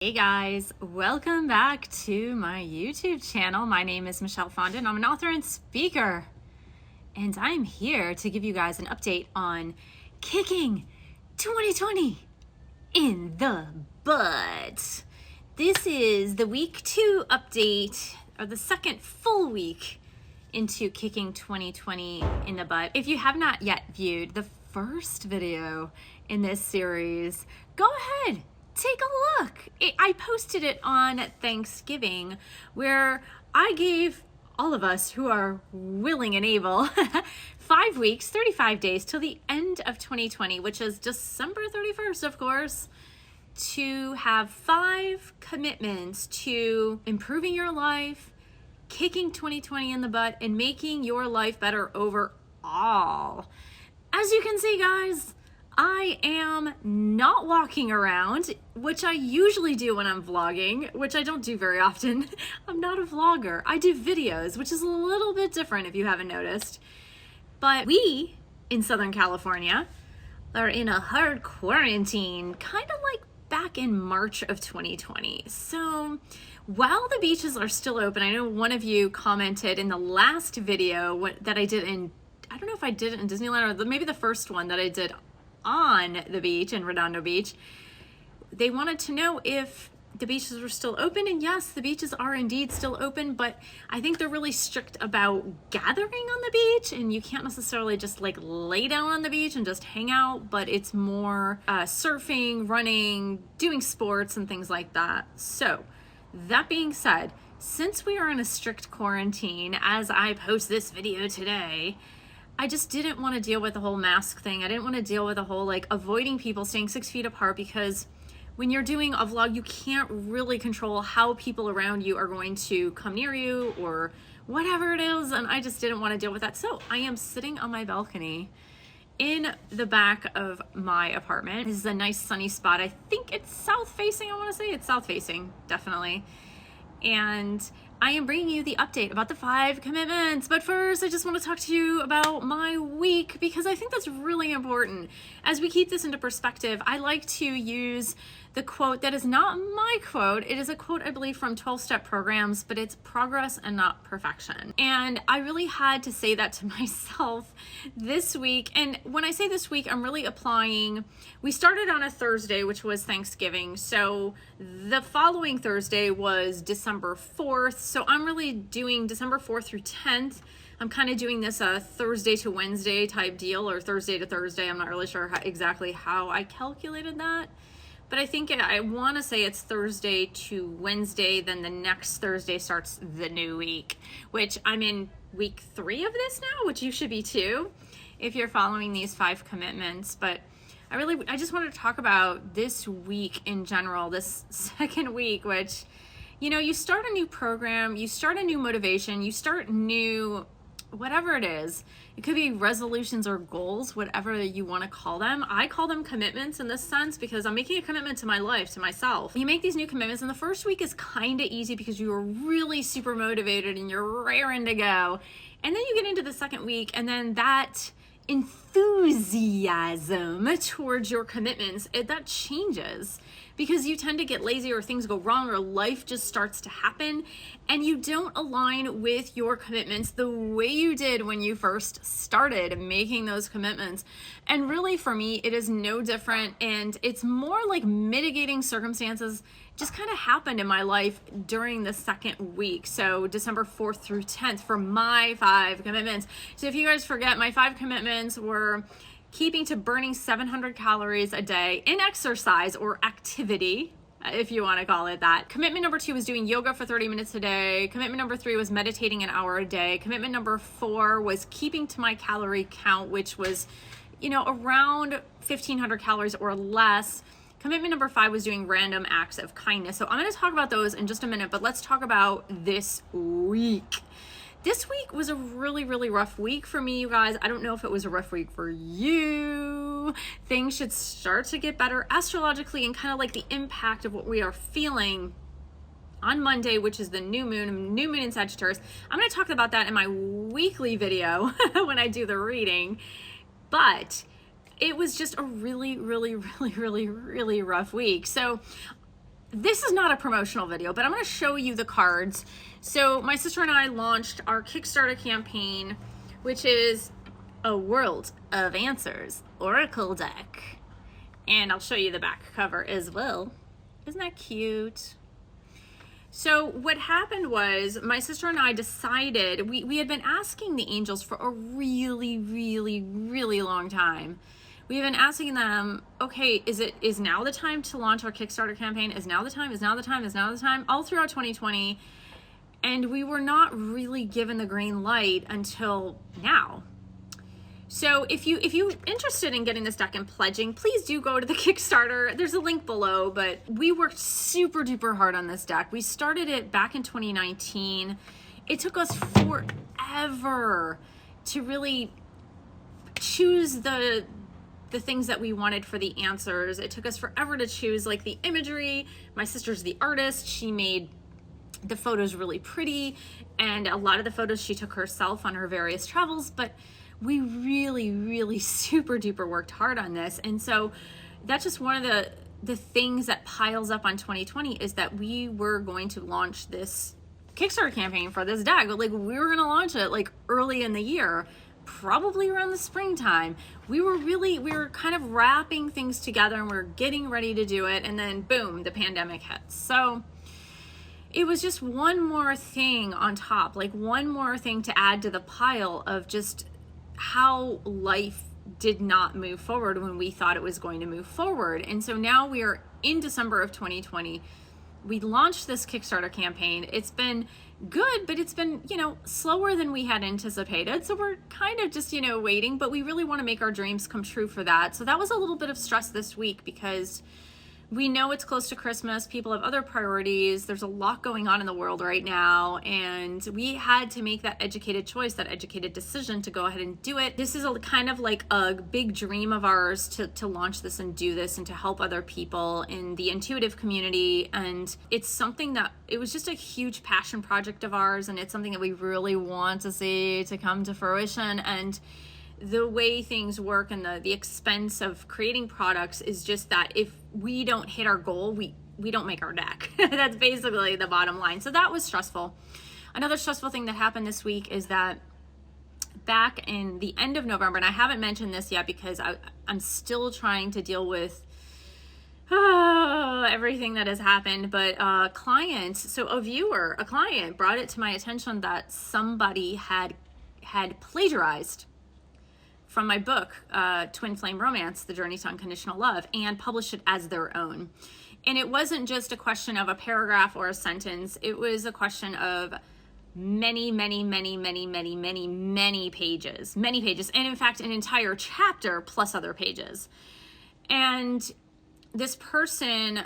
Hey guys, welcome back to my YouTube channel. My name is Michelle Fondin. I'm an author and speaker, and I'm here to give you guys an update on kicking 2020 in the butt. This is the week 2 update, or the second full week into kicking 2020 in the butt. If you have not yet viewed the first video in this series, go ahead. Take a look. I posted it on Thanksgiving where I gave all of us who are willing and able 5 weeks, 35 days till the end of 2020, which is December 31st, of course, to have 5 commitments to improving your life, kicking 2020 in the butt, and making your life better overall. As you can see, guys, I am not walking around, which I usually do when I'm vlogging, which I don't do very often. I'm not a vlogger. I do videos, which is a little bit different if you haven't noticed. But we in Southern California are in a hard quarantine, kind of like back in March of 2020. So while the beaches are still open, I know one of you commented in the last video that I did in, I don't know if I did it in Disneyland or maybe the first one that I did on the beach in Redondo Beach. They wanted to know if the beaches were still open, and yes, the beaches are indeed still open, but I think they're really strict about gathering on the beach, and you can't necessarily just like lay down on the beach and just hang out, but it's more surfing, running, doing sports and things like that. So that being said, since we are in a strict quarantine as I post this video today, I just didn't want to deal with the whole mask thing. I didn't want to deal with the whole like avoiding people, staying 6 feet apart, because when you're doing a vlog, you can't really control how people around you are going to come near you or whatever it is. And I just didn't want to deal with that. So I am sitting on my balcony in the back of my apartment. This is a nice sunny spot. I think it's south facing. I want to say it's south facing, definitely. And I am bringing you the update about the 5 commitments. But first, I just want to talk to you about my week, because I think that's really important. As we keep this into perspective, I like to use the quote that is not my quote. It is a quote, I believe, from 12-Step Programs, but it's progress and not perfection. And I really had to say that to myself this week. And when I say this week, I'm really applying, we started on a Thursday, which was Thanksgiving. So the following Thursday was December 4th. So I'm really doing December 4th through 10th. I'm kind of doing this a Thursday to Wednesday type deal, or Thursday to Thursday. I'm not really sure exactly how I calculated that. But I think I want to say it's Thursday to Wednesday, then the next Thursday starts the new week, which I'm in week 3 of this now, which you should be too, if you're following these 5 commitments. But I just wanted to talk about this week in general, this second week, which, you know, you start a new program, you start a new motivation, you start new, whatever it is. It could be resolutions or goals, whatever you want to call them. I call them commitments in this sense because I'm making a commitment to my life, to myself. You make these new commitments, and the first week is kind of easy because you are really super motivated and you're raring to go. And then you get into the second week, and then that enthusiasm towards your commitments, that changes, because you tend to get lazy, or things go wrong, or life just starts to happen, and you don't align with your commitments the way you did when you first started making those commitments. And really, for me, it is no different, and it's more like mitigating circumstances just kind of happened in my life during the second week. So December 4th through 10th for my 5 commitments. So if you guys forget, my 5 commitments were keeping to burning 700 calories a day in exercise or activity, if you want to call it that. Commitment number 2 was doing yoga for 30 minutes a day. Commitment number 3 was meditating an hour a day. Commitment number 4 was keeping to my calorie count, which was, you know, around 1,500 calories or less. Commitment number 5 was doing random acts of kindness. So I'm going to talk about those in just a minute, but let's talk about this week. This week was a really, really rough week for me, you guys. I don't know if it was a rough week for you. Things should start to get better astrologically, and kind of like the impact of what we are feeling on Monday, which is the new moon in Sagittarius. I'm going to talk about that in my weekly video when I do the reading. But it was just a really, really, really, really, really rough week. So this is not a promotional video, but I'm going to show you the cards. So my sister and I launched our Kickstarter campaign, which is a World of Answers Oracle deck. And I'll show you the back cover as well. Isn't that cute? So what happened was my sister and I decided, we had been asking the angels for a really, really, really long time. We've been asking them, okay, is now the time to launch our Kickstarter campaign? Is now the time? Is now the time? Is now the time? All throughout 2020. And we were not really given the green light until now. So if you're interested in getting this deck and pledging, please do go to the Kickstarter. There's a link below, but we worked super duper hard on this deck. We started it back in 2019. It took us forever to really choose the things that we wanted for the answers. It took us forever to choose like the imagery. My sister's the artist. She made the photos really pretty, and a lot of the photos she took herself on her various travels, but we really, really super duper worked hard on this. And so that's just one of the things that piles up on 2020 is that we were going to launch this Kickstarter campaign for this deck. Like, we were going to launch it like early in the year, probably around the springtime. We were kind of wrapping things together and we're getting ready to do it. And then boom, the pandemic hits. So it was just one more thing on top, like one more thing to add to the pile of just how life did not move forward when we thought it was going to move forward. And so now we are in December of 2020. We launched this Kickstarter campaign. It's been good, but it's been, slower than we had anticipated. So we're kind of just, waiting, but we really want to make our dreams come true for that. So that was a little bit of stress this week because we know it's close to Christmas. People have other priorities. There's a lot going on in the world right now. And we had to make that educated choice, that educated decision to go ahead and do it. This is kind of like a big dream of ours to launch this and do this and to help other people in the intuitive community. And it's something that, it was just a huge passion project of ours. And it's something that we really want to see to come to fruition. And the way things work and the expense of creating products is just that if we don't hit our goal, we don't make our deck. That's basically the bottom line. So that was stressful. Another stressful thing that happened this week is that back in the end of November, and I haven't mentioned this yet because I'm still trying to deal with everything that has happened, but a client brought it to my attention that somebody had plagiarized from my book, Twin Flame Romance, The Journey to Unconditional Love, and published it as their own. And it wasn't just a question of a paragraph or a sentence. It was a question of many, many, many, many, many, many, many pages. Many pages. And in fact, an entire chapter plus other pages. And this person,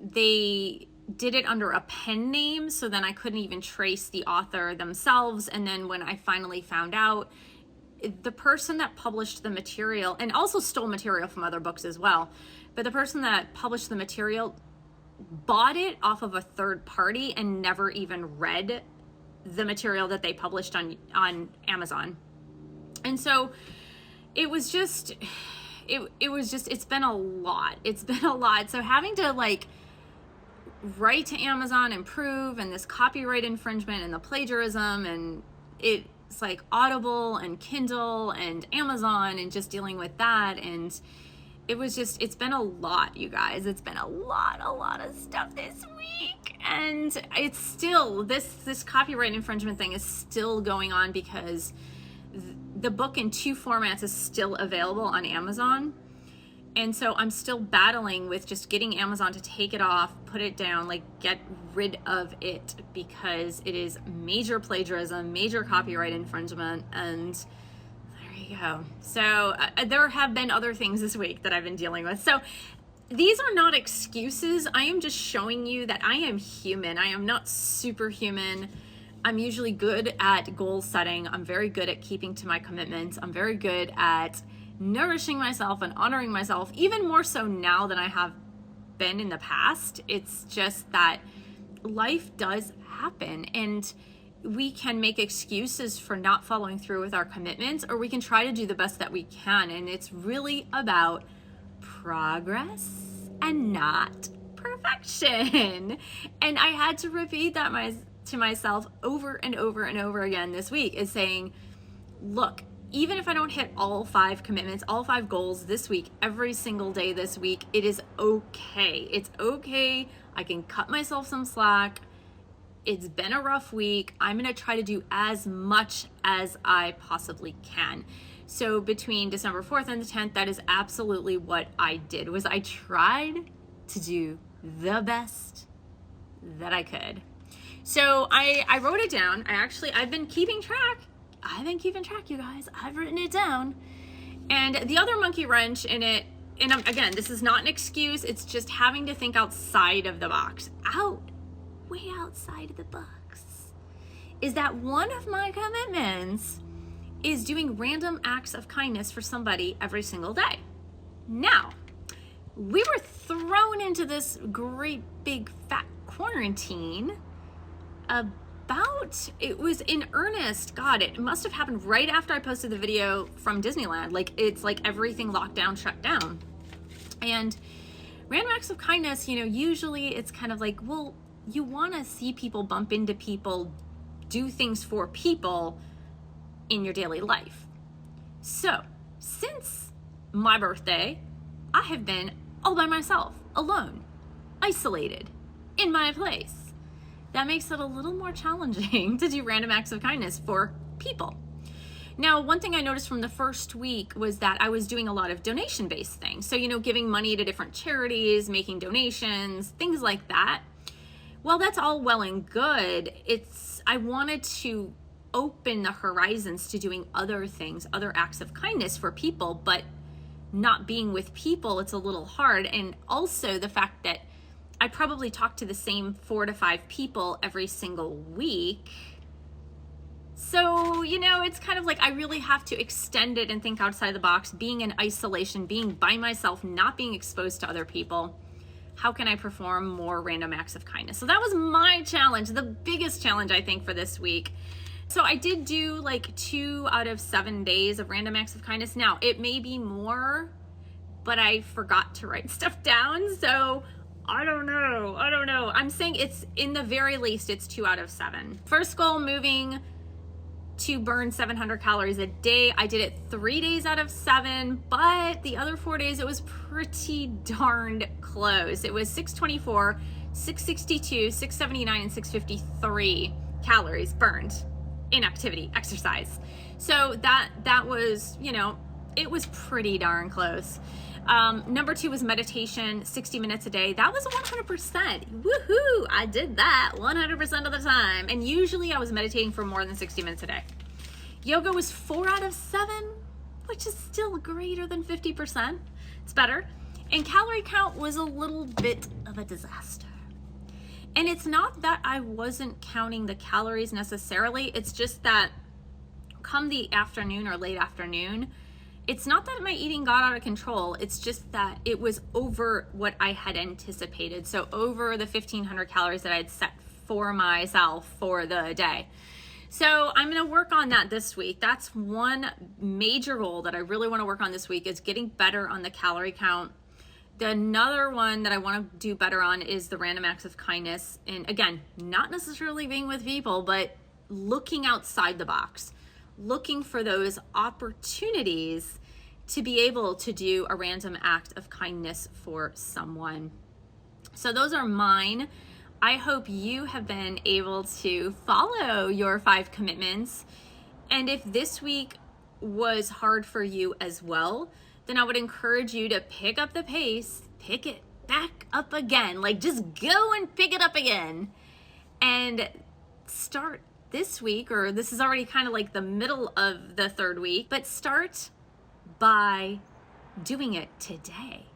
they did it under a pen name, so then I couldn't even trace the author themselves. And then when I finally found out, the person that published the material, and also stole material from other books as well, but the person that published the material bought it off of a third party and never even read the material that they published on Amazon. And so it was just, it's been a lot. It's been a lot. So having to write to Amazon and prove, and this copyright infringement and the plagiarism, and it's like Audible and Kindle and Amazon and just dealing with that. And it's been a lot, you guys. It's been a lot of stuff this week. And it's still, this copyright infringement thing is still going on because the book in 2 formats is still available on Amazon. And so I'm still battling with just getting Amazon to take it off, put it down, get rid of it, because it is major plagiarism, major copyright infringement, and there you go. So there have been other things this week that I've been dealing with. So these are not excuses. I am just showing you that I am human. I am not superhuman. I'm usually good at goal setting. I'm very good at keeping to my commitments. I'm very good at nourishing myself and honoring myself, even more so now than I have been in the past. It's just that life does happen, and we can make excuses for not following through with our commitments, or we can try to do the best that we can. And it's really about progress and not perfection. And I had to repeat that to myself over and over and over again this week, is saying, look, even if I don't hit all 5 commitments, all 5 goals this week, every single day this week, it is okay. It's okay. I can cut myself some slack. It's been a rough week. I'm going to try to do as much as I possibly can. So between December 4th and the 10th, that is absolutely what I did, was I tried to do the best that I could. So I wrote it down. I've been keeping track. You guys. I've written it down. And the other monkey wrench in it, and again, this is not an excuse, it's just having to think outside of the box. Way outside of the box. Is that one of my commitments is doing random acts of kindness for somebody every single day. Now, we were thrown into this great big fat quarantine it was in earnest. God, it must have happened right after I posted the video from Disneyland. It's like everything locked down, shut down. And random acts of kindness, usually it's kind of like, well, you want to see people, bump into people, do things for people in your daily life. So since my birthday, I have been all by myself, alone, isolated, in my place. That makes it a little more challenging to do random acts of kindness for people. Now, one thing I noticed from the first week was that I was doing a lot of donation-based things. So, giving money to different charities, making donations, things like that. Well, that's all well and good. I wanted to open the horizons to doing other things, other acts of kindness for people, but not being with people, it's a little hard. And also the fact that I probably talk to the same 4 to 5 people every single week. So, it's kind of like I really have to extend it and think outside the box, being in isolation, being by myself, not being exposed to other people. How can I perform more random acts of kindness? So that was my challenge, the biggest challenge, I think, for this week. So I did do 2 out of 7 days of random acts of kindness. Now, it may be more, but I forgot to write stuff down. So I don't know. I'm saying it's, in the very least, it's 2 out of 7. First goal, moving to burn 700 calories a day. I did it 3 days out of 7, but the other 4 days, it was pretty darned close. It was 624, 662, 679, and 653 calories burned in activity, exercise. So that was, it was pretty darn close. Number 2 was meditation, 60 minutes a day. That was 100%. Woohoo! I did that 100% of the time. And usually I was meditating for more than 60 minutes a day. Yoga was 4 out of 7, which is still greater than 50%. It's better. And calorie count was a little bit of a disaster. And it's not that I wasn't counting the calories necessarily. It's just that come the afternoon or late afternoon, it's not that my eating got out of control. It's just that it was over what I had anticipated. So over the 1,500 calories that I had set for myself for the day. So I'm going to work on that this week. That's one major goal that I really want to work on this week, is getting better on the calorie count. Another one that I want to do better on is the random acts of kindness. And again, not necessarily being with people, but looking outside the box, looking for those opportunities to be able to do a random act of kindness for someone. So those are mine. I hope you have been able to follow your 5 commitments. And if this week was hard for you as well, then I would encourage you to pick up the pace, pick it back up again. Just go and pick it up again and start this week, or this is already kind of like the middle of the 3rd week, but start by doing it today.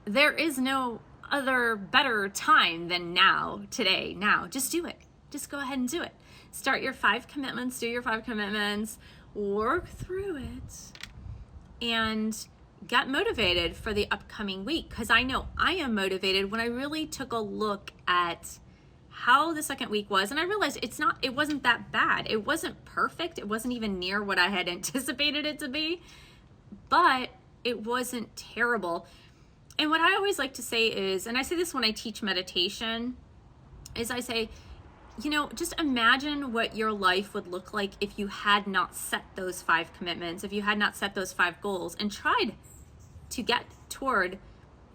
There is no other better time than now, today, now. Just do it. Just go ahead and do it. Start your 5 commitments, do your 5 commitments, work through it, and get motivated for the upcoming week. Because I know I am motivated when I really took a look at how the 2nd week was, and I realized it wasn't that bad. It wasn't perfect. It wasn't even near what I had anticipated it to be, but it wasn't terrible. And what I always like to say is, and I say this when I teach meditation, is I say, you know, just imagine what your life would look like if you had not set those 5 commitments, if you had not set those 5 goals and tried to get toward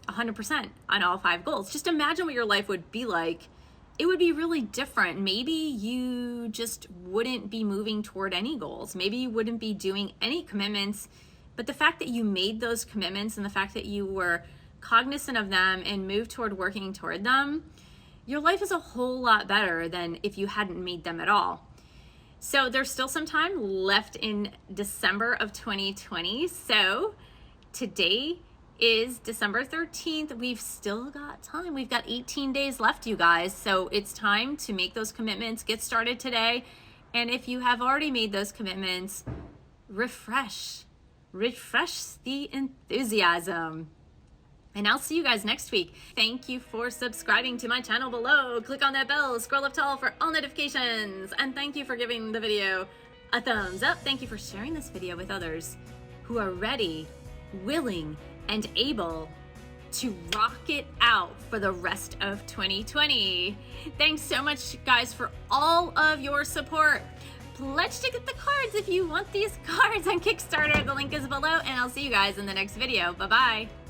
100% on all 5 goals. Just imagine what your life would be like. It would be really different. Maybe you just wouldn't be moving toward any goals. Maybe you wouldn't be doing any commitments. But the fact that you made those commitments and the fact that you were cognizant of them and moved toward working toward them, your life is a whole lot better than if you hadn't made them at all. So there's still some time left in December of 2020. So today is December 13th. We've still got time. We've got 18 days left, you guys. So it's time to make those commitments. Get started today. And if you have already made those commitments, refresh the enthusiasm. And I'll see you guys next week. Thank you for subscribing to my channel below. Click on that bell, scroll up tall for all notifications. And thank you for giving the video a thumbs up. Thank you for sharing this video with others who are ready, willing, and able to rock it out for the rest of 2020. Thanks so much, guys, for all of your support. Pledge to get the cards if you want these cards on Kickstarter. The link is below, and I'll see you guys in the next video. Bye-bye.